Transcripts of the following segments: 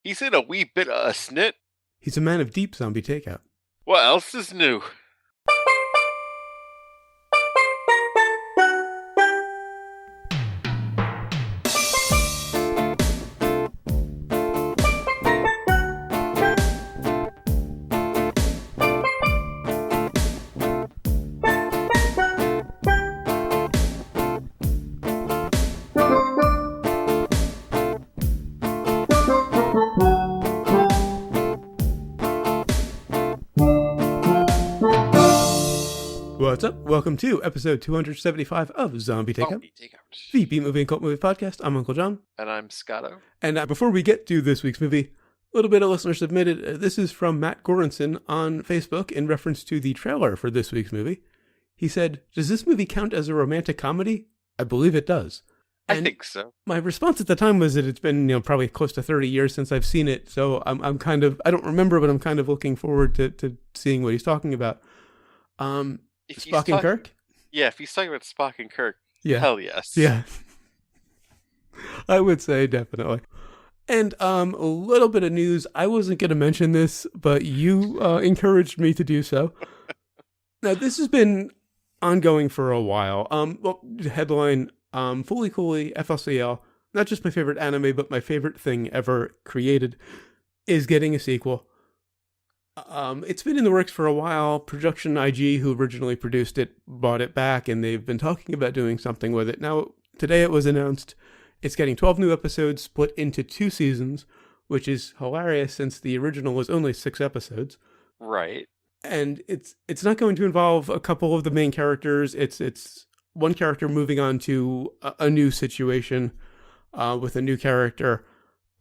He's in a wee bit of a snit. He's a man of deep zombie takeout. What else is new? What's up? Welcome to episode 275 of Zombie Takeout, Zombie Takeout. the B-movie and cult movie podcast. I'm Uncle John. And I'm Scotto. And before we get to this week's movie, a little bit of listener submitted. This is from Matt Goranson on Facebook in reference to the trailer for this week's movie. He said, "Does this movie count as a romantic comedy?" I believe it does. I think so. My response at the time was that it's been, probably close to 30 years since I've seen it. So I'm kind of, I don't remember, but I'm kind of looking forward to seeing what he's talking about. Spock and Kirk? Yeah, if he's talking about Spock and Kirk, yeah. Hell yes. Yeah. I would say definitely. And a little bit of news. I wasn't going to mention this, but you encouraged me to do so. Now, this has been ongoing for a while. Headline, Fully Cooley, FLCL, not just my favorite anime, but my favorite thing ever created, is getting a sequel. It's been in the works for a while. Production IG, who originally produced it, bought it back, and they've been talking about doing something with it. Now, today it was announced it's getting 12 new episodes split into 2 seasons, which is hilarious since the original was only 6 episodes. Right. And it's not going to involve a couple of the main characters. It's one character moving on to a new situation with a new character.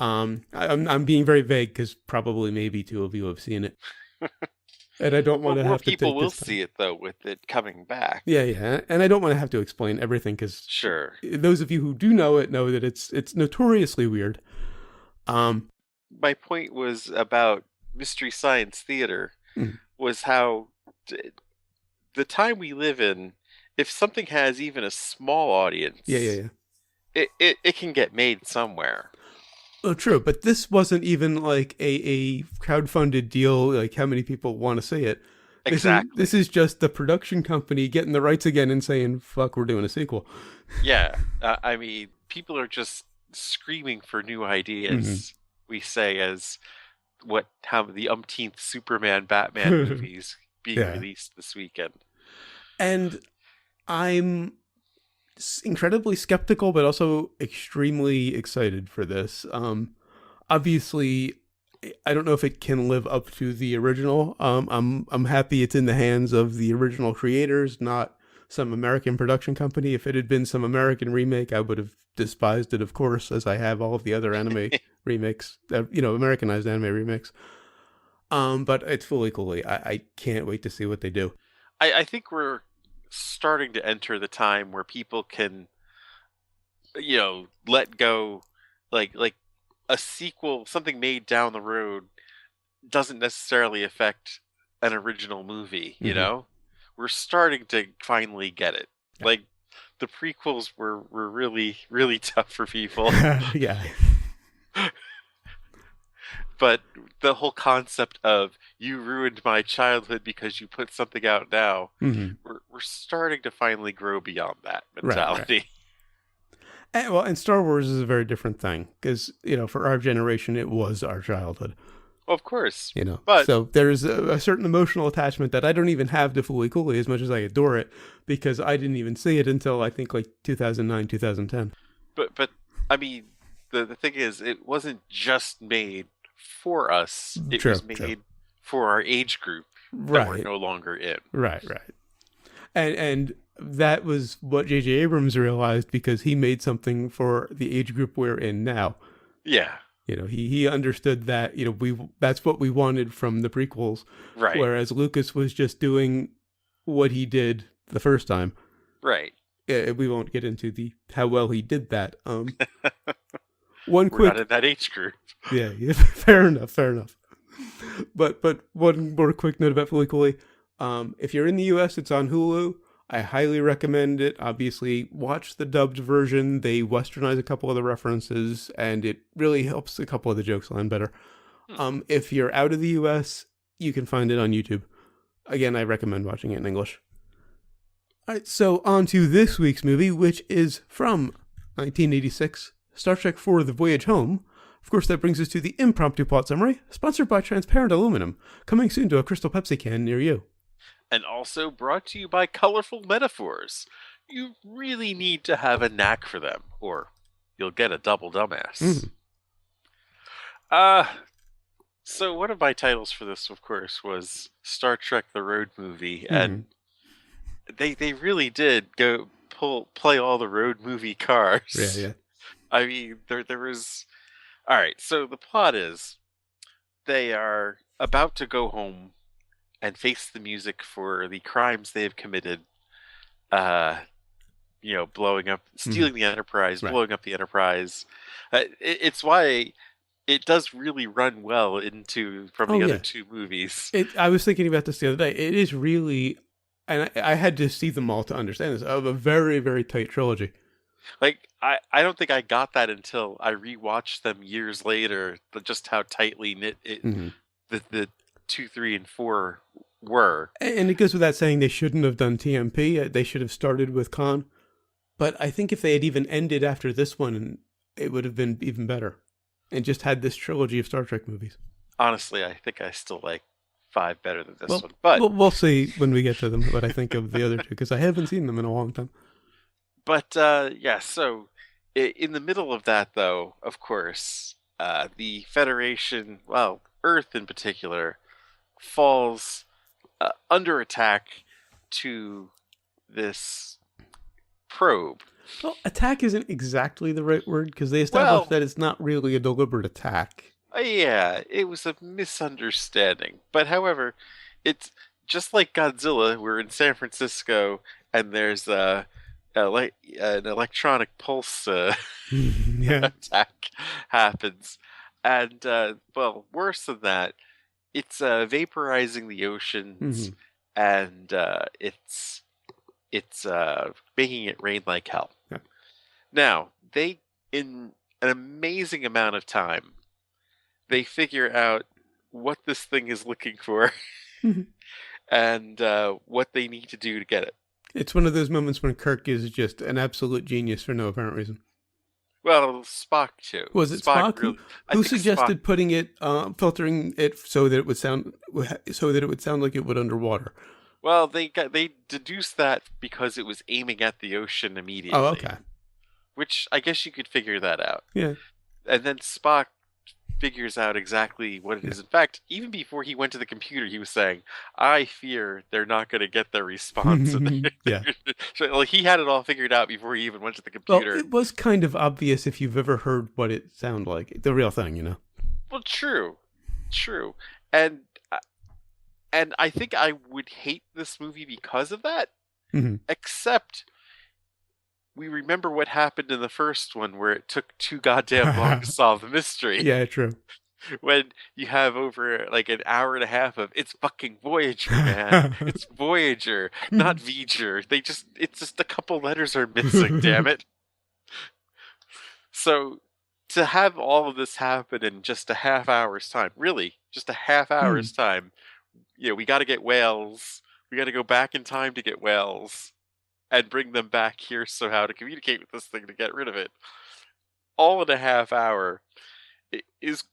I'm being very vague because probably maybe 2 of you have seen it, and I don't want to have to. People will see it though with it coming back. Yeah, and I don't want to have to explain everything because sure, those of you who do know it know that it's notoriously weird. My point was about Mystery Science Theater was how the time we live in, if something has even a small audience, it can get made somewhere. Oh, true, but this wasn't even like a crowdfunded deal, like how many people want to see it. Exactly. This is just the production company getting the rights again and saying, fuck, we're doing a sequel. Yeah, I mean, people are just screaming for new ideas, we say, as how the umpteenth Superman, Batman movies being released this weekend. And I'm incredibly skeptical, but also extremely excited for this. Obviously, I don't know if it can live up to the original. I'm happy it's in the hands of the original creators, not some American production company. If it had been some American remake, I would have despised it, of course, as I have all of the other anime remakes, Americanized anime remakes. But it's Fully Cooley. I can't wait to see what they do. I think we're starting to enter the time where people can, let go, like a sequel, something made down the road doesn't necessarily affect an original movie, We're starting to finally get it. Yeah. Like, the prequels were really, really tough for people. Yeah. But the whole concept of you ruined my childhood because you put something out now, we're starting to finally grow beyond that mentality. Right. And Star Wars is a very different thing because, for our generation, it was our childhood. Of course. But so there's a certain emotional attachment that I don't even have to Fully Cooley as much as I adore it because I didn't even see it until I think like 2009, 2010. But I mean, the thing is, it wasn't just made for us. It was made for our age group that we're no longer in. Right. And that was what J.J. Abrams realized because he made something for the age group we're in now. Yeah. He understood that, that's what we wanted from the prequels. Right. Whereas Lucas was just doing what he did the first time. Right. We won't get into how well he did that. We're not in that age group. Yeah, fair enough. But one more quick note about Fully Cooley. If you're in the US, it's on Hulu. I highly recommend it. Obviously, watch the dubbed version. They westernize a couple of the references, and it really helps a couple of the jokes land better. If you're out of the US, you can find it on YouTube. Again, I recommend watching it in English. All right, so on to this week's movie, which is from 1986, Star Trek IV: The Voyage Home. Of course, that brings us to the impromptu plot summary, sponsored by Transparent Aluminum, coming soon to a Crystal Pepsi can near you. And also brought to you by Colorful Metaphors. You really need to have a knack for them, or you'll get a double dumbass. So one of my titles for this, of course, was Star Trek: The Road Movie, and they really did play all the road movie cars. Yeah. I mean, there was. All right, so the plot is they are about to go home and face the music for the crimes they have committed. Blowing up, stealing the Enterprise, Right. blowing up the Enterprise. It's why it does really run well from the other two movies. I was thinking about this the other day. It is really, and I had to see them all to understand this, of a very, very tight trilogy. Like, I don't think I got that until I rewatched them years later, just how tightly knit the 2, 3, and 4 were. And it goes without saying they shouldn't have done TMP. They should have started with Khan. But I think if they had even ended after this one, it would have been even better. And just had this trilogy of Star Trek movies. Honestly, I think I still like 5 better than this one. But we'll see when we get to them what I think of the other two, because I haven't seen them in a long time. But, so in the middle of that, though, of course, the Federation, well, Earth in particular, falls under attack to this probe. Well, attack isn't exactly the right word, because they established that it's not really a deliberate attack. Yeah, it was a misunderstanding. But however, it's just like Godzilla. We're in San Francisco, and there's an electronic pulse attack happens. And, worse than that, it's vaporizing the oceans, and it's making it rain like hell. Yeah. Now, they, in an amazing amount of time, they figure out what this thing is looking for and what they need to do to get it. It's one of those moments when Kirk is just an absolute genius for no apparent reason. Well, Spock too. Was it Spock who suggested Spock... putting it, filtering it so that it would sound like it would underwater? Well, they deduced that because it was aiming at the ocean immediately. Oh, okay. Which I guess you could figure that out. Yeah. And then Spock figures out exactly what it is. In fact, even before he went to the computer, he was saying, "I fear they're not going to get their response." Yeah. So, he had it all figured out before he even went to the computer. Well, it was kind of obvious if you've ever heard what it sounded like. The real thing, you know. Well, true. And I think I would hate this movie because of that. Except we remember what happened in the first one, where it took too goddamn long to solve the mystery. Yeah, true. When you have over an hour and a half of it's fucking Voyager, man. It's Voyager, not V'ger. It's just a couple letters are missing, damn it. So to have all of this happen in just a half hour's time, really, just a half hour's time, we got to get whales. We got to go back in time to get whales and bring them back here so how to communicate with this thing to get rid of it. All in a half hour. It is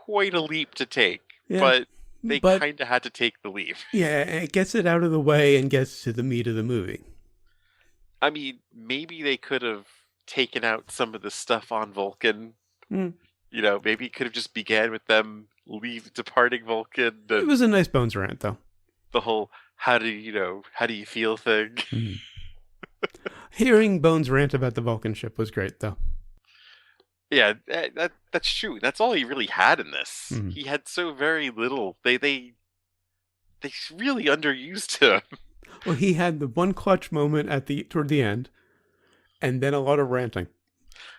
quite a leap to take, but they kind of had to take the leap. Yeah, it gets it out of the way and gets to the meat of the movie. I mean, maybe they could have taken out some of the stuff on Vulcan. Maybe it could have just began with them departing Vulcan. It was a nice Bones rant, though. The whole how do you feel thing. Hearing Bones rant about the Vulcan ship was great, though. Yeah, that's true. That's all he really had in this. He had so very little. They really underused him. Well, he had the one clutch moment toward the end, and then a lot of ranting.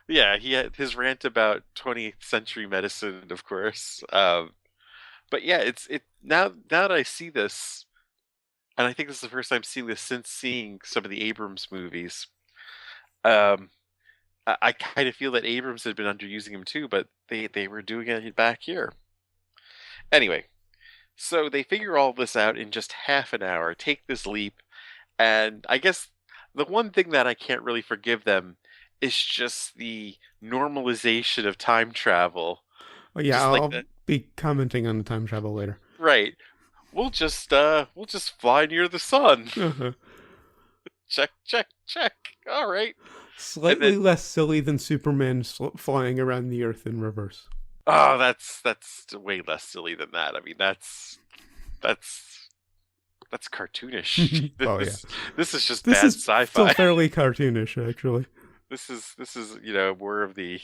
Yeah, he had his rant about 20th century medicine, of course. But yeah, now that I see this, and I think this is the first time seeing this since seeing some of the Abrams movies. Um, I kind of feel that Abrams had been underusing him too, but they were doing it back here. Anyway, so they figure all this out in just half an hour, take this leap, and I guess the one thing that I can't really forgive them is just the normalization of time travel. Oh, yeah, Just like I'll be commenting on the time travel later. right. We'll just fly near the sun. Uh-huh. Check, check, check. All right. Slightly less silly than Superman flying around the Earth in reverse. Oh, that's way less silly than that. I mean, that's cartoonish. Oh yeah, This is just this bad is sci-fi. still fairly cartoonish, actually. This is more of the.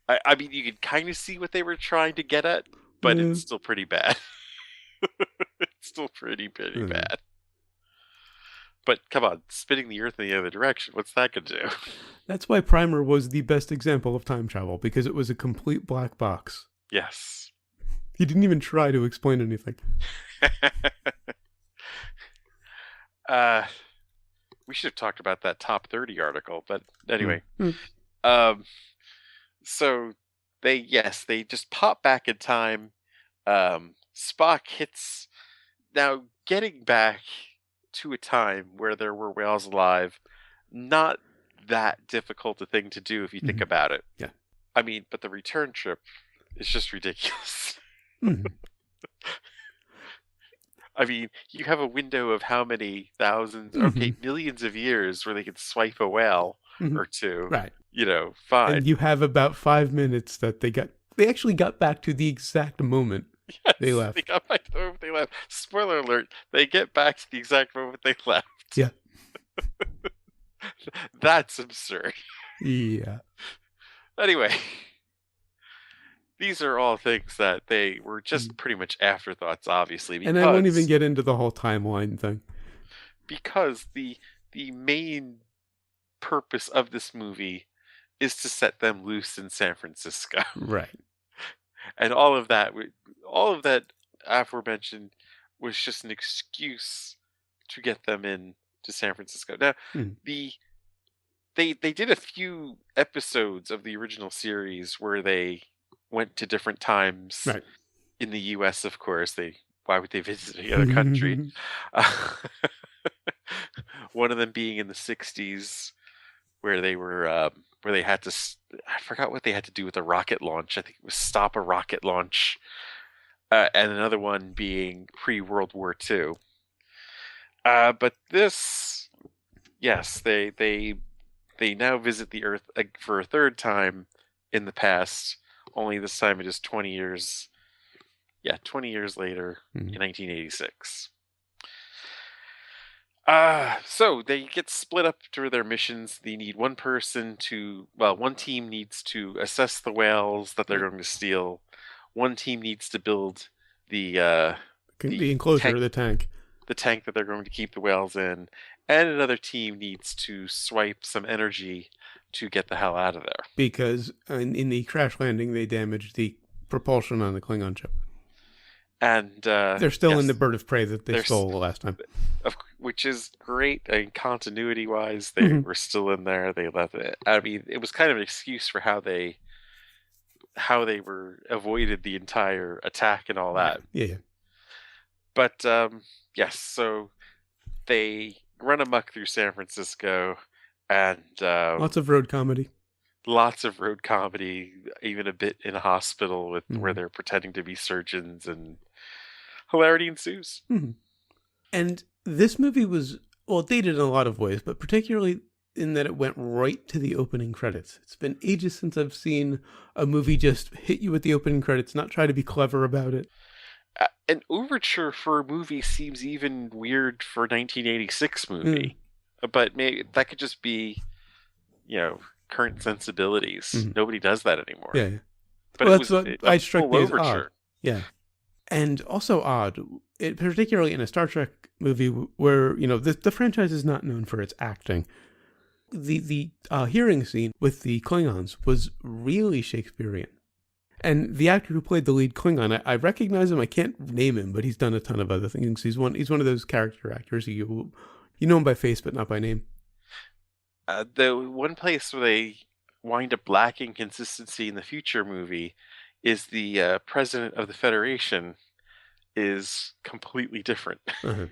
I mean, you could kind of see what they were trying to get at, but it's still pretty bad. It's still pretty bad. But come on, spinning the Earth in the other direction, what's that gonna do? That's why Primer was the best example of time travel, because it was a complete black box. Yes. He didn't even try to explain anything. We should have talked about that top 30 article, but anyway. So they just pop back in time. Spock hits. Now, getting back to a time where there were whales alive, not that difficult a thing to do if you think about it. Yeah. I mean, but the return trip is just ridiculous. I mean, you have a window of how many thousands, okay, millions of years where they could swipe a whale or two. Right. Fine. And you have about 5 minutes that they actually got back to the exact moment they left. They got back to the moment they left. Spoiler alert, they get back to the exact moment they left. Yeah. That's absurd. Yeah. Anyway, these are all things that they were just pretty much afterthoughts, obviously. Because, and I won't even get into the whole timeline thing. Because the main purpose of this movie is to set them loose in San Francisco. Right. And all of that aforementioned was just an excuse to get them in to San Francisco. Now, they did a few episodes of the original series where they went to different times in the U.S. Of course, why would they visit any other country? One of them being in the '60s, where they were where they had to. I forgot what they had to do with a rocket launch. I think it was stop a rocket launch, and another one being pre-World War II. But this, yes, they now visit the Earth for a third time in the past. Only this time it is 20 years. Yeah, 20 years later in 1986. So they get split up through their missions. They need one team needs to assess the whales that they're going to steal. One team needs to build the enclosure, the tank that they're going to keep the whales in. And another team needs to swipe some energy to get the hell out of there. Because in the crash landing, they damaged the propulsion on the Klingon ship. And they're still in the bird of prey that they stole the last time. Which is great. I mean, continuity-wise, they were still in there. They left it. I mean, it was kind of an excuse for how they were avoided the entire attack and all that. Yeah. But yes, so they run amok through San Francisco, and lots of road comedy. Even a bit in a hospital where they're pretending to be surgeons, and hilarity ensues. And this movie was dated in a lot of ways, but particularly in that it went right to the opening credits. It's been ages since I've seen a movie just hit you with the opening credits, not try to be clever about it. An overture for a movie seems even weird for a 1986 movie, but maybe that could just be, current sensibilities. Nobody does that anymore. Yeah. But that's what I struck me as odd. Yeah. And also odd, particularly in a Star Trek movie where, the franchise is not known for its acting. The hearing scene with the Klingons was really Shakespearean. And the actor who played the lead Klingon, I recognize him. I can't name him, but he's done a ton of other things. He's one of those character actors. You know him by face, but not by name. The one place where they wind up lacking consistency in the future movie is the president of the Federation is completely different. Uh-huh.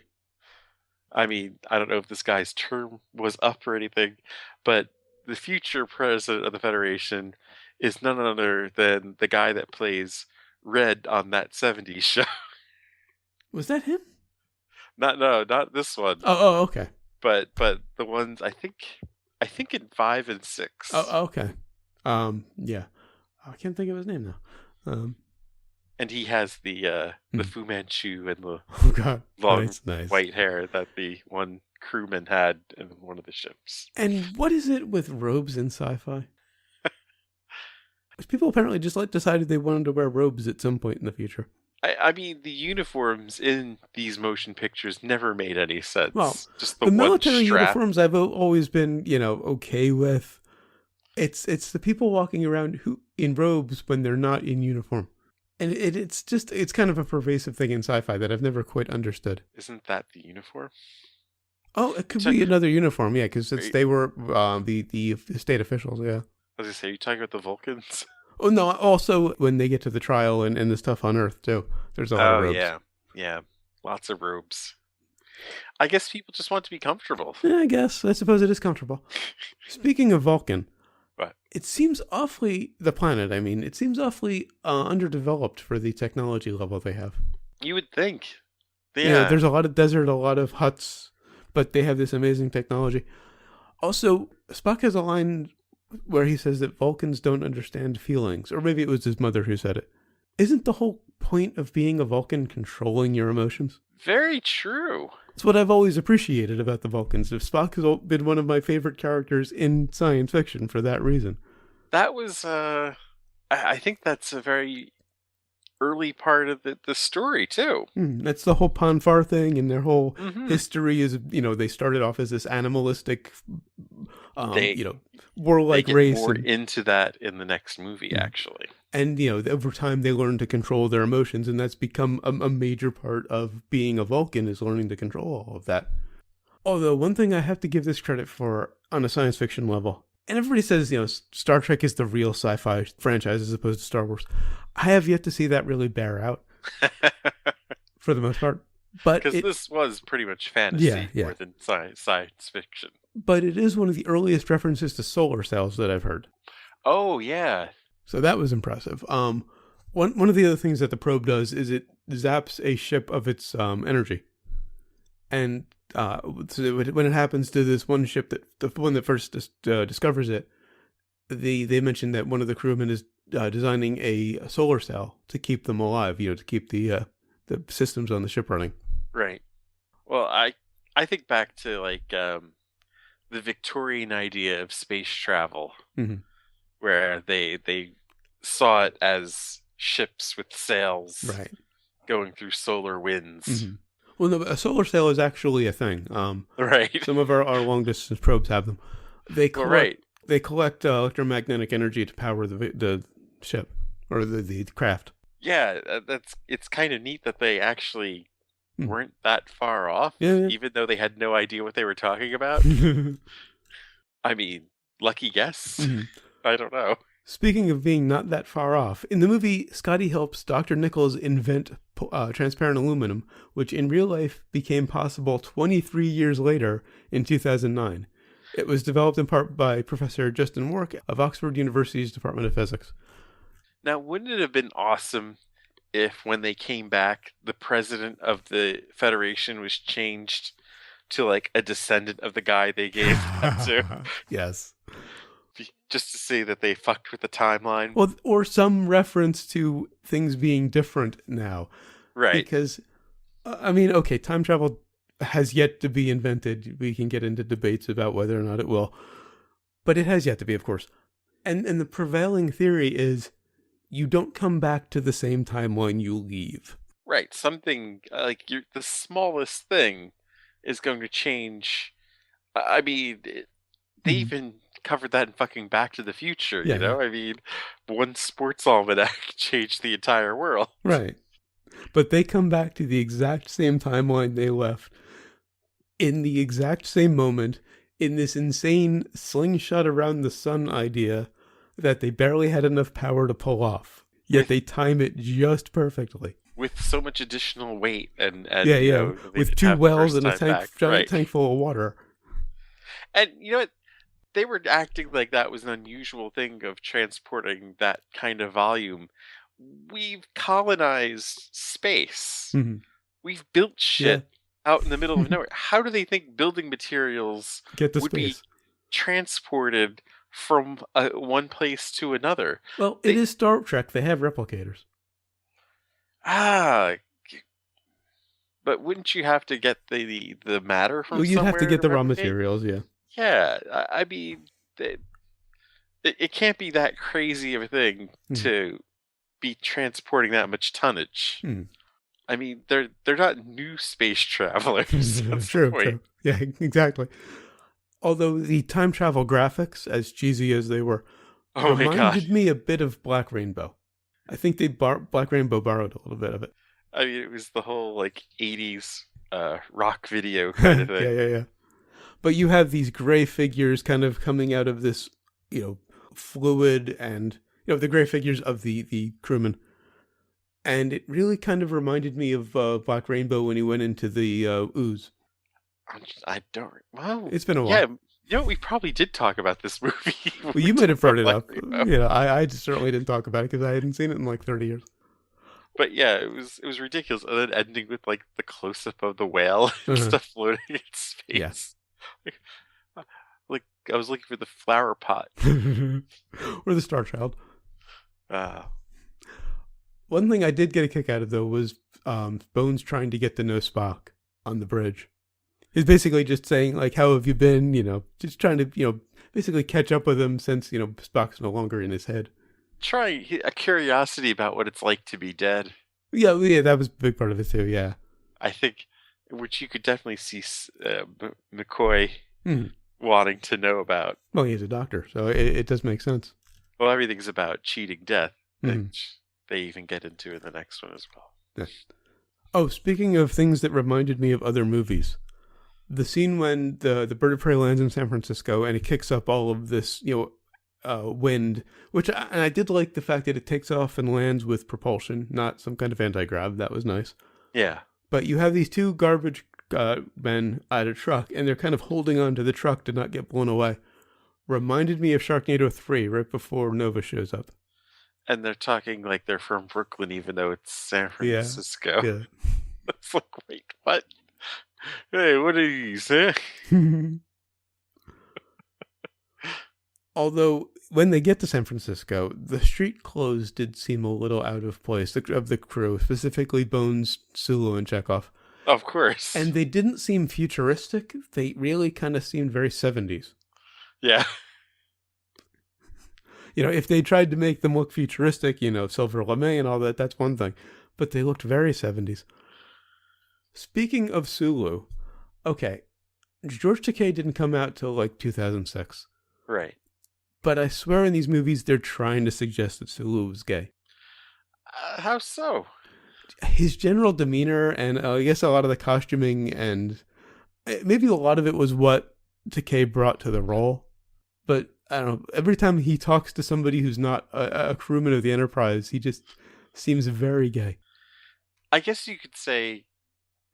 I mean, I don't know if this guy's term was up or anything, but the future president of the Federation is none other than the guy that plays Red on that 70s show. Was that him? Not this one. Oh, okay. But the ones I think in 5 and 6. Oh, okay. Yeah. I can't think of his name now. And he has the Fu Manchu and the Oh god, long nice. white hair that the one crewman had in one of the ships. And what is it with robes in sci-fi? People apparently just decided they wanted to wear robes at some point in the future. I mean, the uniforms in these motion pictures never made any sense. Well, just the military uniforms I've always been, okay with. It's the people walking around who in robes when they're not in uniform. And it's kind of a pervasive thing in sci-fi that I've never quite understood. Isn't that the uniform? Oh, it could be another uniform, yeah, because they were the state officials, yeah. I was going to say, are you talking about the Vulcans? Oh, no, also when they get to the trial and the stuff on Earth, too. There's a lot of robes. Yeah. Lots of robes. I guess people just want to be comfortable. Yeah, I guess. I suppose it is comfortable. Speaking of Vulcan, what? It seems awfully, the planet, I mean, it seems awfully underdeveloped for the technology level they have. You would think. Yeah. There's a lot of desert, a lot of huts, but they have this amazing technology. Also, Spock has a line where he says that Vulcans don't understand feelings, or maybe it was his mother who said it. Isn't the whole point of being a Vulcan controlling your emotions? Very true. It's what I've always appreciated about the Vulcans. Spock has been one of my favorite characters in science fiction for that reason. That was, I think that's a very early part of the story, too. That's the whole Ponfar thing, and their whole history is, they started off as this animalistic, warlike they get race. More into that in the next movie, actually. And, over time they learn to control their emotions, and that's become a major part of being a Vulcan, is learning to control all of that. Although, one thing I have to give this credit for on a science fiction level, and everybody says, Star Trek is the real sci-fi franchise as opposed to Star Wars. I have yet to see that really bear out, for the most part. Because this was pretty much fantasy more than science fiction. But it is one of the earliest references to solar cells that I've heard. Oh, yeah. So that was impressive. One of the other things that the probe does is it zaps a ship of its energy. And so when it happens to this one ship, the one that first discovers it, they mentioned that one of the crewmen is designing a solar cell to keep them alive, to keep the systems on the ship running. Right. Well, I think back to the Victorian idea of space travel, where they saw it as ships with sails, going through solar winds. Well, no, a solar sail is actually a thing. Right. Some of our long distance probes have them. They collect electromagnetic energy to power the ship or the craft. Yeah, it's kind of neat that they actually weren't that far off, even though they had no idea what they were talking about. I mean, lucky guess. I don't know. Speaking of being not that far off, in the movie, Scotty helps Dr. Nichols invent transparent aluminum, which in real life became possible 23 years later in 2009. It was developed in part by Professor Justin Wark of Oxford University's Department of Physics. Now, wouldn't it have been awesome if when they came back, the president of the Federation was changed to a descendant of the guy they gave that to? Yes. Just to say that they fucked with the timeline. Well, or some reference to things being different now. Right. Because, time travel has yet to be invented. We can get into debates about whether or not it will. But it has yet to be, of course. And the prevailing theory is you don't come back to the same timeline you leave. Right. Something the smallest thing is going to change. I mean, they even covered that in fucking Back to the Future, Yeah, you know? I mean, one sports almanac changed the entire world. right. But they come back to the exact same timeline they left in the exact same moment in this insane slingshot around the sun idea that they barely had enough power to pull off. Yet they time it just perfectly. With so much additional weight and Yeah, you yeah. know, they With didn't 2 have the wells first and a time tank, back. giant Right. tank full of water. And you know what? They were acting like that was an unusual thing of transporting that kind of volume. We've colonized space. Mhm. We've built shit out in the middle of nowhere. How do they think building materials Get to would be space. transported from one place to another? Well, it is Star Trek. They have replicators. But wouldn't you have to get the matter from Well, you'd somewhere have to get the raw replicate? materials, yeah. Yeah, I mean, it can't be that crazy of a thing to be transporting that much tonnage. I mean, they're not new space travelers. That's True, the point. true. Yeah, exactly. Although the time travel graphics, as cheesy as they were, reminded me a bit of Black Rainbow. I think Black Rainbow borrowed a little bit of it. I mean, it was the whole like 80s rock video kind of thing. Yeah. But you have these gray figures kind of coming out of this, fluid, and the gray figures of the crewmen. And it really kind of reminded me of Black Rainbow when he went into the ooze. I don't. Well, it's been a while. Yeah, you know, we probably did talk about this movie. Well, you might have brought it up. I certainly didn't talk about it because I hadn't seen it in like 30 years. But yeah, it was ridiculous. And then ending with like the close up of the whale and stuff floating in space. Yeah. Like I was looking for the flower pot or the Star Child. One thing I did get a kick out of though was Bones trying to get to know Spock on the bridge. He's basically just saying like, "How have you been?" Just trying to basically catch up with him since Spock's no longer in his head. Trying a curiosity about what it's like to be dead. Yeah, that was a big part of it too. Yeah, I think, which you could definitely see McCoy wanting to know about. Well, he's a doctor, so it does make sense. Well, everything's about cheating death, which they even get into in the next one as well. Yeah. Oh, speaking of things that reminded me of other movies, the scene when the bird of prey lands in San Francisco and it kicks up all of this, wind, which I did like the fact that it takes off and lands with propulsion, not some kind of anti-grav. That was nice. Yeah. But you have these 2 garbage men at a truck, and they're kind of holding on to the truck to not get blown away. Reminded me of Sharknado 3 right before Nova shows up. And they're talking like they're from Brooklyn, even though it's San Francisco. Yeah. It's like, wait, what? Hey, what are these, eh? Although, when they get to San Francisco, the street clothes did seem a little out of place, of the crew, specifically Bones, Sulu, and Chekhov. Of course. And they didn't seem futuristic. They really kind of seemed very 70s. Yeah. If they tried to make them look futuristic, Silver Lame and all that, that's one thing. But they looked very 70s. Speaking of Sulu, okay, George Takei didn't come out till like 2006. Right. But I swear in these movies, they're trying to suggest that Sulu was gay. How so? His general demeanor and I guess a lot of the costuming and maybe a lot of it was what Takei brought to the role. But I don't know, every time he talks to somebody who's not a crewman of the Enterprise, he just seems very gay. I guess you could say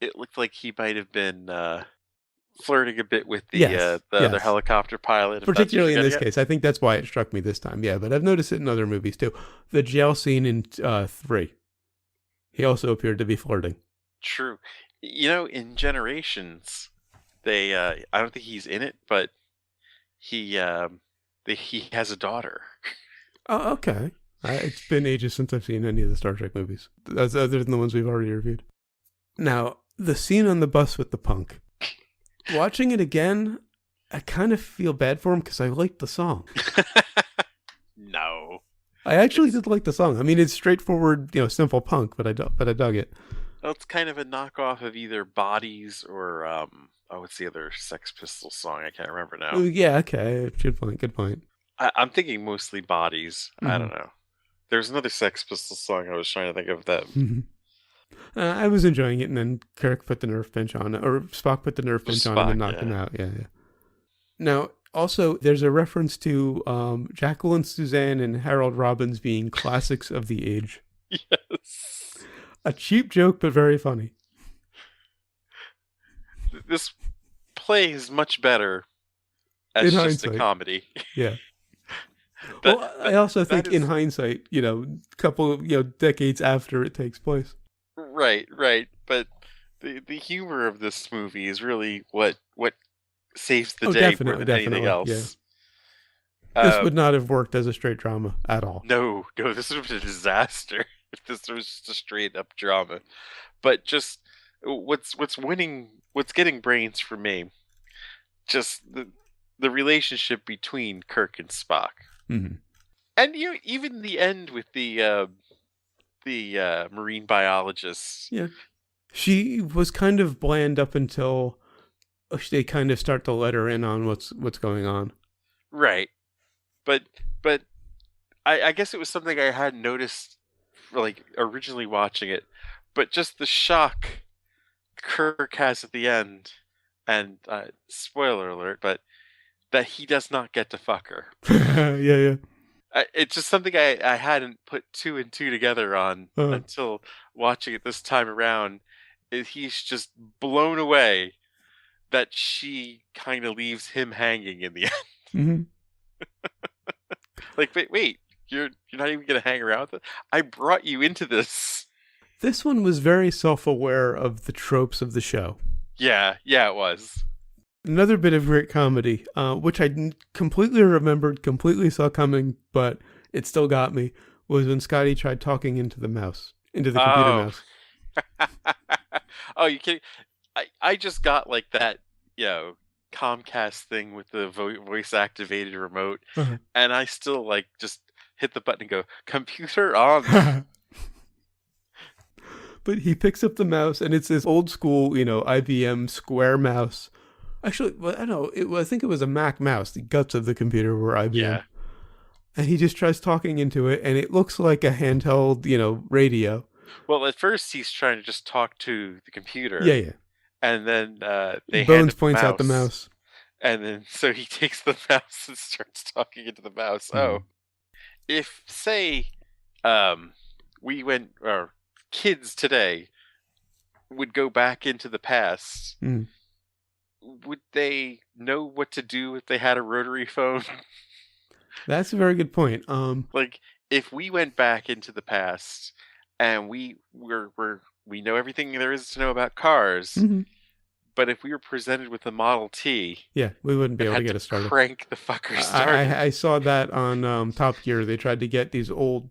it looked like he might have been flirting a bit with the other helicopter pilot. Particularly in this case. I think that's why it struck me this time. Yeah, but I've noticed it in other movies too. The jail scene in 3. He also appeared to be flirting. True. In Generations, they I don't think he's in it, but he has a daughter. Oh, okay. It's been ages since I've seen any of the Star Trek movies, other than the ones we've already reviewed. Now, the scene on the bus with the punk. Watching it again, I kind of feel bad for him because I liked the song. No. I actually did like the song. I mean, it's straightforward, simple punk, but I dug it. Well, it's kind of a knockoff of either Bodies or what's the other Sex Pistols song? I can't remember Oh, now. yeah, okay. Good point. Good point. I'm thinking mostly Bodies. I Mm-hmm. don't know. There's another Sex Pistols song I was trying to think of that Mm-hmm. I was enjoying it, and then Kirk put the nerve pinch on it, or Spock put the nerve was pinch on him and Spock. knocked him Yeah. out. Yeah, yeah. Now, also, there's a reference to Jacqueline Suzanne and Harold Robbins being classics of the age. Yes. A cheap joke, but very funny. This plays much better In as just a hindsight, comedy. yeah. that, Well, I that also that think in is hindsight, a couple of decades after it takes place. right, right. But the humor of this movie is really what saves the Oh, day more definitely, than anything definitely, yeah. else. This Um, would not have worked as a straight drama at all. no, no, this would have been a disaster if this was just a straight up drama. But just what's getting brains for me, just the relationship between Kirk and Spock, Mm-hmm. and even the end with the marine biologist. Yeah, she was kind of bland up until they kind of start to let her in on what's going on. Right, but I guess it was something I hadn't noticed, like originally watching it, but just the shock Kirk has at the end, and spoiler alert, but that he does not get to fuck her. Yeah, yeah. It's just something I hadn't put two and two together on Uh, until watching it this time around. He's just blown away that she kind of leaves him hanging in the end. mm-hmm. Like, wait, you're not even gonna hang around with it? I brought you into this. This one was very self-aware of the tropes of the show. Yeah, it was. Another bit of great comedy, which I completely remembered, completely saw coming, but it still got me, was when Scotty tried talking into the computer Oh, mouse. oh, you kidding? I just got like that, Comcast thing with the voice activated remote, Uh-huh. and I still like just hit the button and go, computer on. But he picks up the mouse, and it's this old school, IBM square mouse. Actually, well, I don't know. I think it was a Mac mouse. The guts of the computer were IBM. Yeah. And he just tries talking into it, and it looks like a handheld, radio. Well, at first he's trying to just talk to the computer. Yeah, yeah. And then they hand Bones him points the out the mouse. And then so he takes the mouse and starts talking into the mouse. Oh, if say we went, or kids today would go back into the past, would they know what to do if they had a rotary phone? That's a very good point. Like, if we went back into the past and we know everything there is to know about cars, but if we were presented with a Model T, yeah, we wouldn't be able to had get it started. Crank the fucker started. I saw that on Top Gear. They tried to get these old,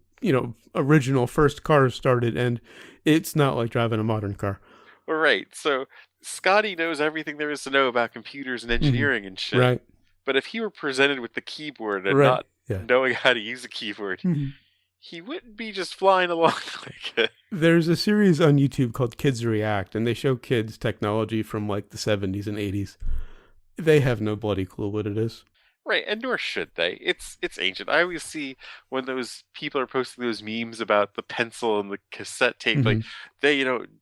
original first cars started, and it's not like driving a modern car. All right, so Scotty knows everything there is to know about computers and engineering and shit. Right. But if he were presented with the keyboard and Right. not knowing how to use a keyboard, he wouldn't be just flying along like it. There's a series on YouTube called Kids React, and they show kids technology from like the 70s and 80s. They have no bloody clue what it is. Right, and nor should they. It's ancient. I always see when those people are posting those memes about the pencil and the cassette tape, like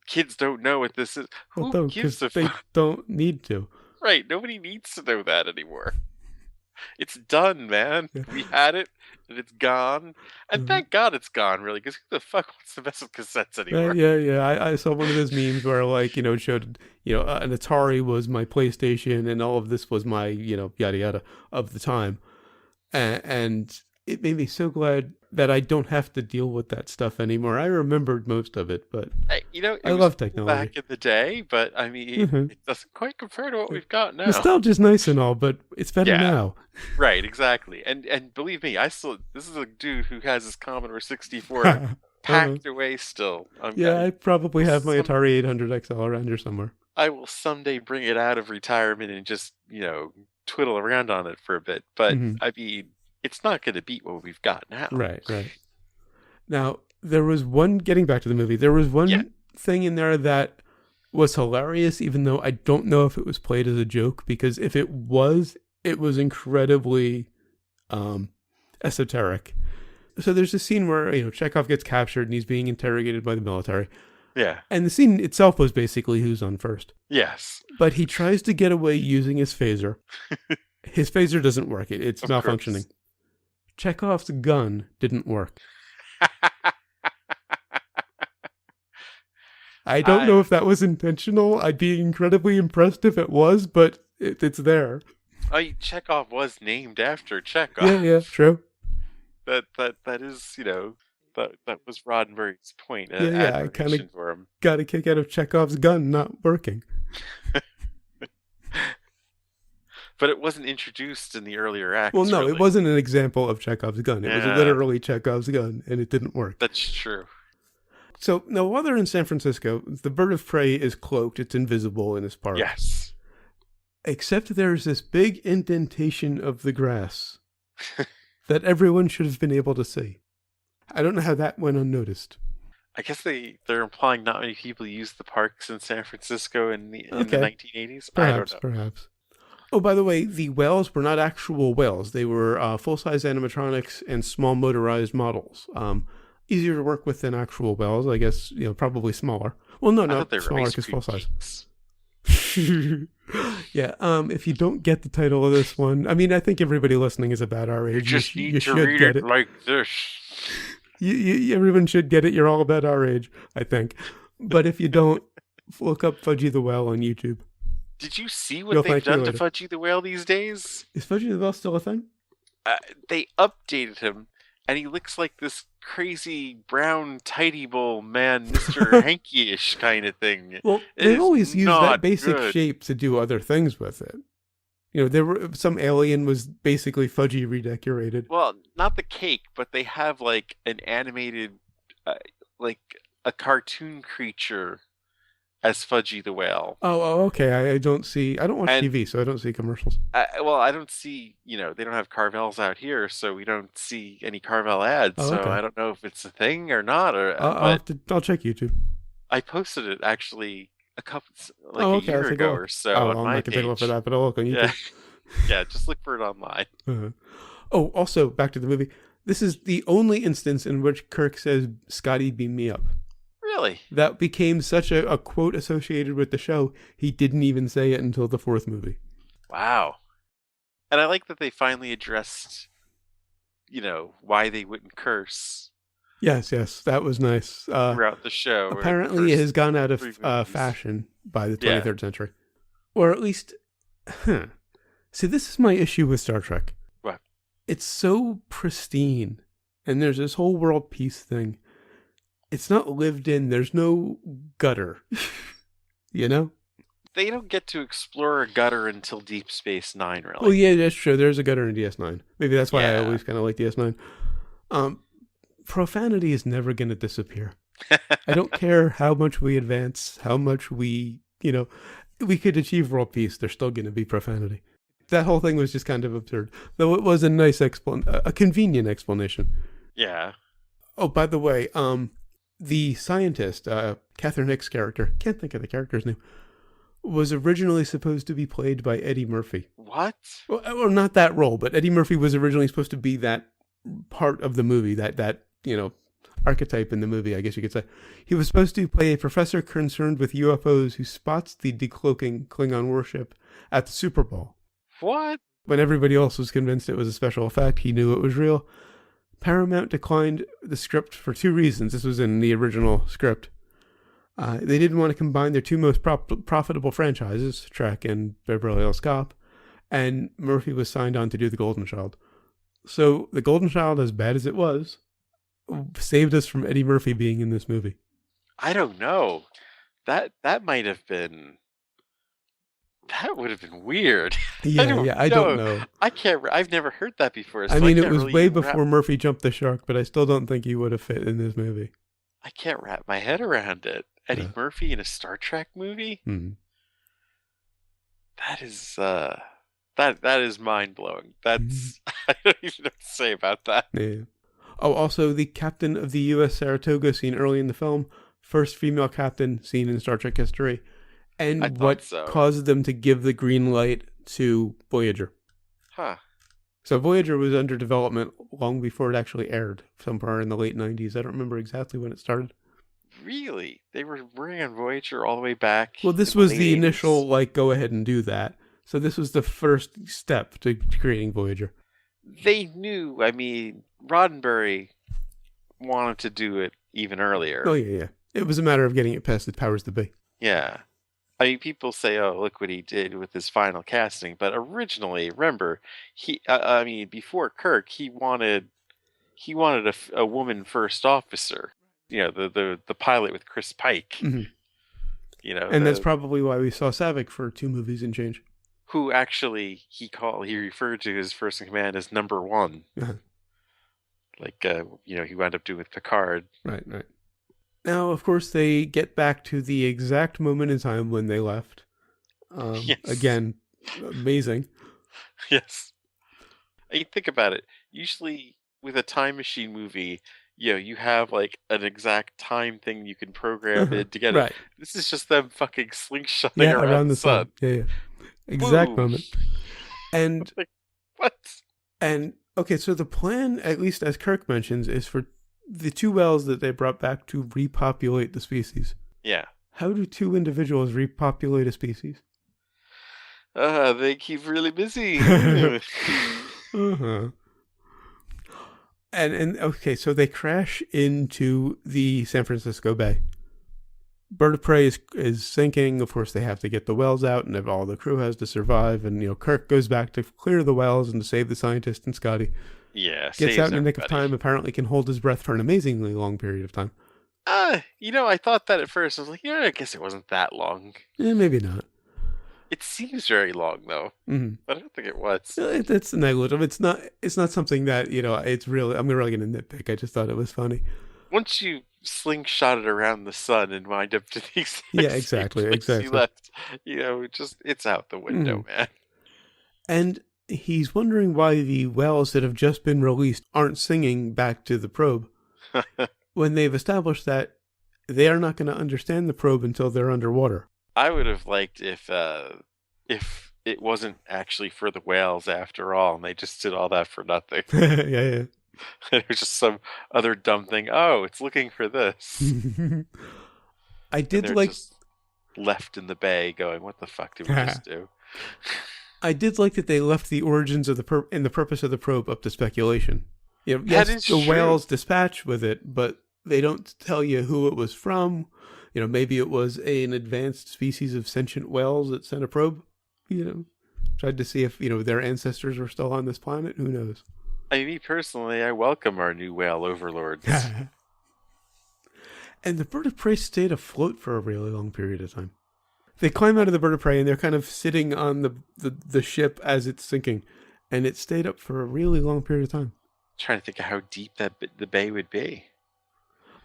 kids don't know what this is. Who gives a they fuck? don't need to. Right, nobody needs to know that anymore. It's done, man. Yeah. We had it, and it's gone. And thank God it's gone, really, because who the fuck wants to mess with cassettes anymore? Yeah. I saw one of those memes where, it showed, an Atari was my PlayStation, and all of this was my, yada yada of the time. And it made me so glad that I don't have to deal with that stuff anymore. I remembered most of it, but I love technology. Back in the day, but I mean, it doesn't quite compare to what we've got now. Nostalgia's nice and all, but it's better now. Right, exactly. And believe me, this is a dude who has his Commodore 64 packed away still. I probably have my Atari 800 XL around here somewhere. I will someday bring it out of retirement and just, twiddle around on it for a bit. But I mean, it's not going to beat what we've got now. Right. Now, getting back to the movie, there was one thing in there that was hilarious, even though I don't know if it was played as a joke, because if it was incredibly esoteric. So there's a scene where, Chekhov gets captured and he's being interrogated by the military. Yeah. And the scene itself was basically who's on first. Yes. But he tries to get away using his phaser. His phaser doesn't work. It's malfunctioning. Chekhov's gun didn't work. I don't know if that was intentional. I'd be incredibly impressed if it was, but it's there. Chekhov was named after Chekhov. Yeah, true. That is, that was Roddenberry's point. Yeah, I kind of got a kick out of Chekhov's gun not working. But it wasn't introduced in the earlier acts. Well, no, really. It wasn't an example of Chekhov's gun. It was literally Chekhov's gun, and it didn't work. That's true. So, now, while they're in San Francisco, the bird of prey is cloaked. It's invisible in this park. Yes. Except there's this big indentation of the grass that everyone should have been able to see. I don't know how that went unnoticed. I guess they're implying not many people use the parks in San Francisco in the 1980s. Perhaps. Oh, by the way, the whales were not actual whales. They were full-size animatronics and small motorized models. Easier to work with than actual whales, I guess. Probably smaller. Well, no, not smaller because full-size. Yeah. If you don't get the title of this one, I mean, I think everybody listening is about our age. You just need to read it like this. Everyone should get it. You're all about our age, I think. But if you don't, look up Fudgie the Whale on YouTube. Did you see what they've done to Fudgie the Whale these days? Is Fudgie the Whale still a thing? They updated him, and he looks like this crazy brown tidy bowl man, Mr. Hanky-ish kind of thing. Well, they always use that basic shape to do other things with it. There were some alien was basically Fudgie redecorated. Well, not the cake, but they have like an animated, like a cartoon creature as Fudgie the Whale. Oh, okay. I don't watch TV, so I don't see commercials. I don't see, they don't have Carvels out here, so we don't see any Carvel ads. Oh, okay. So I don't know if it's a thing or not. I'll check YouTube. I posted it actually a year ago or so. I'll make a big one for that, but I'll look on YouTube. Yeah, just look for it online. Uh-huh. Oh, also, back to the movie. This is the only instance in which Kirk says, "Scotty, beam me up." Really? That became such a quote associated with the show, he didn't even say it until the fourth movie. Wow. And I like that they finally addressed, why they wouldn't curse. Yes, that was nice. Throughout the show. Apparently it has gone out of fashion by the 23rd century. Or at least, See, this is my issue with Star Trek. What? It's so pristine, and there's this whole world peace thing. It's not lived in. There's no gutter. They don't get to explore a gutter until Deep Space Nine, really. Well, yeah, that's true. There's a gutter in DS9. Maybe that's why I always kind of like DS9. Profanity is never going to disappear. I don't care how much we advance, how much we could achieve world peace. There's still going to be profanity. That whole thing was just kind of absurd. Though it was a nice a convenient explanation. Yeah. Oh, by the way, the scientist, Catherine Hicks' character, can't think of the character's name, was originally supposed to be played by Eddie Murphy. What? Well, not that role, but Eddie Murphy was originally supposed to be that part of the movie, that archetype in the movie, I guess you could say. He was supposed to play a professor concerned with UFOs who spots the decloaking Klingon warship at the Super Bowl. What? When everybody else was convinced it was a special effect, he knew it was real. Paramount declined the script for two reasons. This was in the original script. They didn't want to combine their two most profitable franchises, Trek and Beverly Hills Cop, and Murphy was signed on to do The Golden Child. So The Golden Child, as bad as it was, saved us from Eddie Murphy being in this movie. I don't know. That might have been... That would have been weird. I don't know. I've never heard that before. So I mean, it was way before Murphy jumped the shark, but I still don't think he would have fit in this movie. I can't wrap my head around it. Eddie Murphy in a Star Trek movie? That is that is mind blowing. That's I don't even know what to say about that. Yeah. Oh, also the captain of the USS Saratoga seen early in the film, first female captain seen in Star Trek history. and thought what so. caused them to give the green light to Voyager. Huh. So Voyager was under development long before it actually aired, somewhere in the late 90s. I don't remember exactly when it started. Really? They were working on Voyager all the way back. Well, this in was late the 80s? initial, go ahead and do that. So this was the first step to creating Voyager. They knew, I mean, Roddenberry wanted to do it even earlier. Oh, yeah. It was a matter of getting it past the powers that be. Yeah. I mean, people say, "Oh, look what he did with his final casting," but originally, remember, before Kirk, he wanted a woman first officer. You know, the pilot with Chris Pike. Mm-hmm. You know, and that's probably why we saw Savick for 2 movies and change. Who actually he referred to his first in command as number 1. Uh-huh. He wound up doing with Picard. Right. Now, of course, they get back to the exact moment in time when they left. Yes. Again, amazing. Yes. You think about it. Usually, with a time machine movie, you have like an exact time thing you can program in to get right. it. This is just them fucking slingshotting around the sun. Yeah. Exact Boom. moment. And what? And okay, so the plan, at least as Kirk mentions, is for the 2 whales that they brought back to repopulate the species. Yeah. How do 2 individuals repopulate a species? They keep really busy. Uh-huh. And okay, so they crash into the San Francisco Bay. Bird of Prey is sinking. Of course, they have to get the whales out, and all the crew has to survive. And Kirk goes back to clear the whales and to save the scientist and Scotty. Yeah, gets out in the nick of time. Apparently, can hold his breath for an amazingly long period of time. I thought that at first. I was like, I guess it wasn't that long. Maybe not. It seems very long though, but I don't think it was. It's negligible. It's not something that it's really. I'm really going to nitpick. I just thought it was funny. Once you slingshot it around the sun and wind up to the exact exactly. you left, it's out the window, man. And he's wondering why the whales that have just been released aren't singing back to the probe when they've established that they are not going to understand the probe until they're underwater. I would have liked if it wasn't actually for the whales after all, and they just did all that for nothing. Yeah. It was just some other dumb thing. Oh, it's looking for this. I did just left in the bay going, what the fuck did we just do? I did like that they left the origins of and the purpose of the probe up to speculation. Yes, the whales dispatch with it, but they don't tell you who it was from. Maybe it was an advanced species of sentient whales that sent a probe. Tried to see if their ancestors were still on this planet. Who knows? Me personally, I welcome our new whale overlords. And the bird of prey stayed afloat for a really long period of time. They climb out of the bird of prey and they're kind of sitting on the ship as it's sinking, and it stayed up for a really long period of time. Trying to think of how deep the bay would be.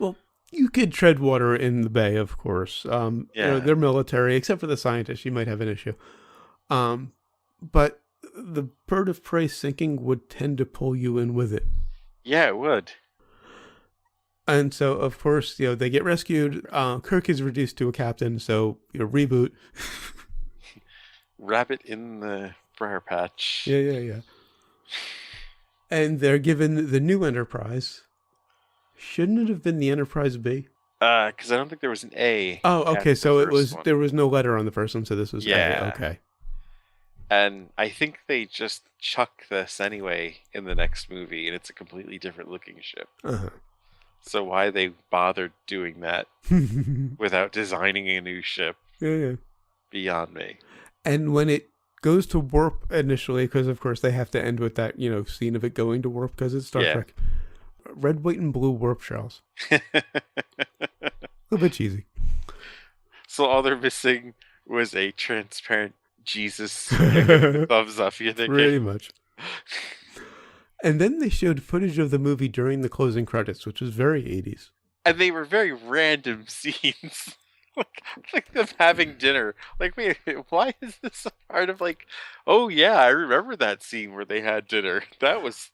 Well, you could tread water in the bay, of course. They're military, except for the scientists. You might have an issue. But the bird of prey sinking would tend to pull you in with it. Yeah, it would. And so, of course, they get rescued. Kirk is reduced to a captain, so, reboot. Rabbit in the briar patch. Yeah. And they're given the new Enterprise. Shouldn't it have been the Enterprise B? Because I don't think there was an A. Oh, okay, so there was no letter on the first one, so this was A. Okay. And I think they just chuck this anyway in the next movie, and it's a completely different looking ship. Uh-huh. So why they bothered doing that without designing a new ship? Yeah. Beyond me. And when it goes to warp initially, because of course they have to end with that, scene of it going to warp because it's Star Trek. Red, white, and blue warp shells. A little bit cheesy. So all they're missing was a transparent Jesus thumbs up, you think? Pretty much. And then they showed footage of the movie during the closing credits, which was very 80s. And they were very random scenes. like them having dinner. Like, wait, why is this a part of oh yeah, I remember that scene where they had dinner. That was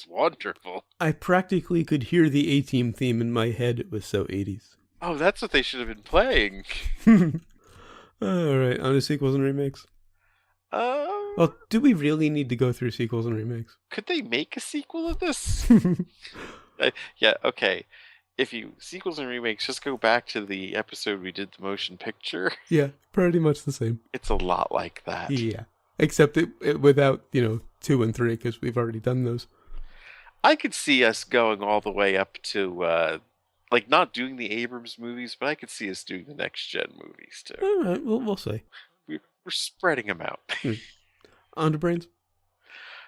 wonderful. I practically could hear the A-Team theme in my head. It was so 80s. Oh, that's what they should have been playing. All right, on to sequels and remakes. Well, do we really need to go through sequels and remakes? Could they make a sequel of this? Yeah, okay. If you sequels and remakes, just go back to the episode we did the motion picture. Yeah, pretty much the same. It's a lot like that. Yeah, except it without 2 and 3 because we've already done those. I could see us going all the way up to like not doing the Abrams movies, but I could see us doing the next gen movies too. All right, we'll see. We're spreading them out. On to Brains.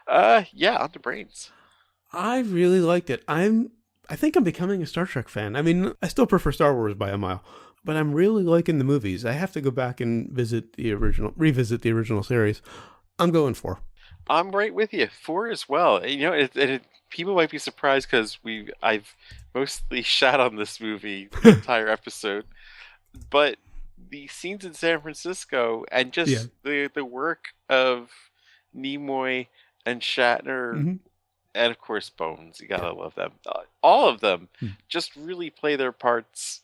Yeah, on to Brains. I really liked it. I think I'm becoming a Star Trek fan. I mean, I still prefer Star Wars by a mile, but I'm really liking the movies. I have to go back and revisit the original series. I'm going 4. I'm right with you. 4 as well. People might be surprised because I've mostly shat on this movie the entire episode, but the scenes in San Francisco and just the work of Nimoy and Shatner, and of course Bones, you gotta love them. All of them just really play their parts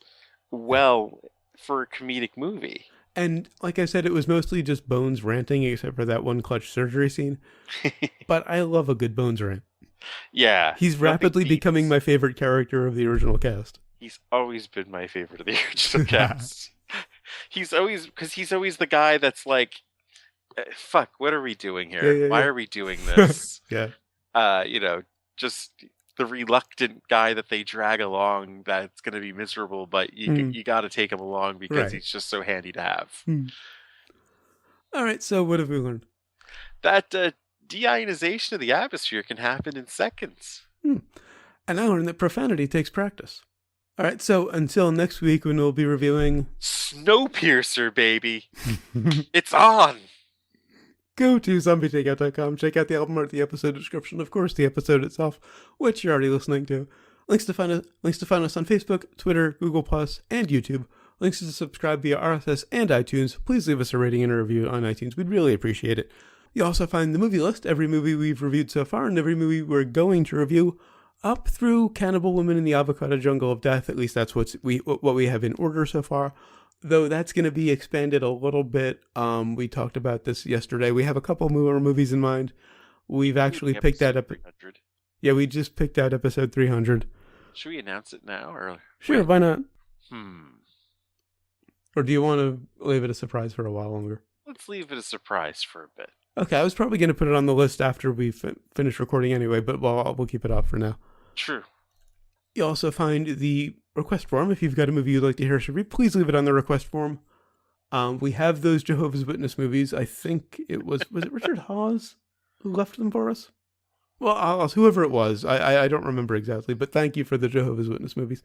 well for a comedic movie. And like I said, it was mostly just Bones ranting, except for that one clutch surgery scene. But I love a good Bones rant. Yeah. He's rapidly becoming my favorite character of the original cast. He's always been my favorite of the original cast. He's always the guy that's like, fuck, what are we doing here? Why are we doing this? Just the reluctant guy that they drag along that's going to be miserable, but you got to take him along because he's just so handy to have. All right, so what have we learned? That deionization of the atmosphere can happen in seconds. And I learned that profanity takes practice. All right, so until next week when we'll be reviewing Snowpiercer, baby. It's on. Go to zombietakeout.com, check out the album art, the episode description, of course, the episode itself, which you're already listening to. Links to find us on Facebook, Twitter, Google+, and YouTube. Links to subscribe via RSS and iTunes. Please leave us a rating and a review on iTunes. We'd really appreciate it. You also find the movie list, every movie we've reviewed so far, and every movie we're going to review, up through Cannibal Woman in the Avocado Jungle of Death. At least that's what we have in order so far. Though that's going to be expanded a little bit. We talked about this yesterday. We have a couple more movies in mind. We've actually picked that up. 300. Yeah, we just picked out episode 300. Should we announce it now? Or sure, why not? Or do you want to leave it a surprise for a while longer? Let's leave it a surprise for a bit. Okay, I was probably going to put it on the list after we finish recording anyway, but we'll keep it off for now. True. You also find the request form. If you've got a movie you'd like to hear us review, please leave it on the request form. We have those Jehovah's Witness movies. I think it was it Richard Hawes who left them for us? Well, whoever it was. I don't remember exactly, but thank you for the Jehovah's Witness movies.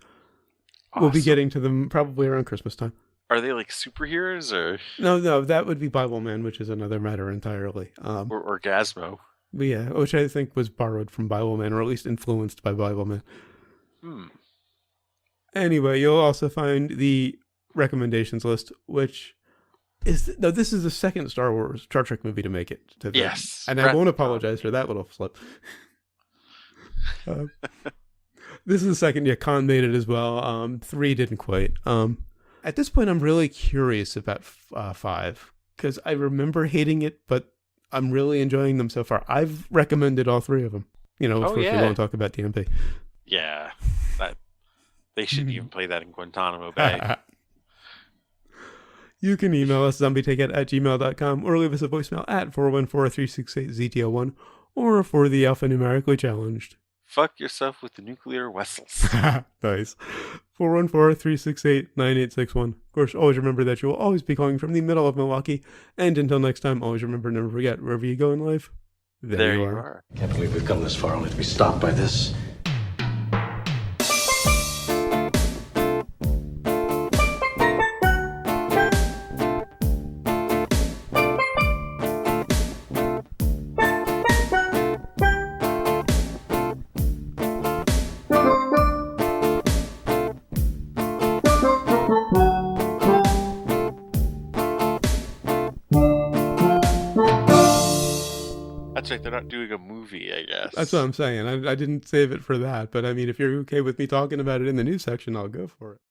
Awesome. We'll be getting to them probably around Christmas time. Are they like superheroes or? No, that would be Bible Man, which is another matter entirely. Or Orgasmo. Yeah, which I think was borrowed from Bible Man, or at least influenced by Bible Man. Anyway, you'll also find the recommendations list, which is this is the second Star Trek movie to make it. Yes, and I won't apologize for that little slip. This is the second. Yeah, Khan made it as well. 3 didn't quite. At this point, I'm really curious about 5 because I remember hating it, but I'm really enjoying them so far. I've recommended all 3 of them. Of course, we won't talk about DMP. Yeah, they shouldn't even play that in Guantanamo Bay. You can email us, zombietakeout@gmail.com, or leave us a voicemail at 414-368-ZTO1, or for the alphanumerically challenged. Fuck yourself with the nuclear vessels. Nice. 414-368-9861. Of course, always remember that you will always be calling from the middle of Milwaukee. And until next time, always remember, never forget, wherever you go in life, there you are. Can't believe we've come this far only to be stopped by this. That's right, they're not doing a movie, I guess. That's what I'm saying. I didn't save it for that, but I mean, if you're okay with me talking about it in the news section, I'll go for it.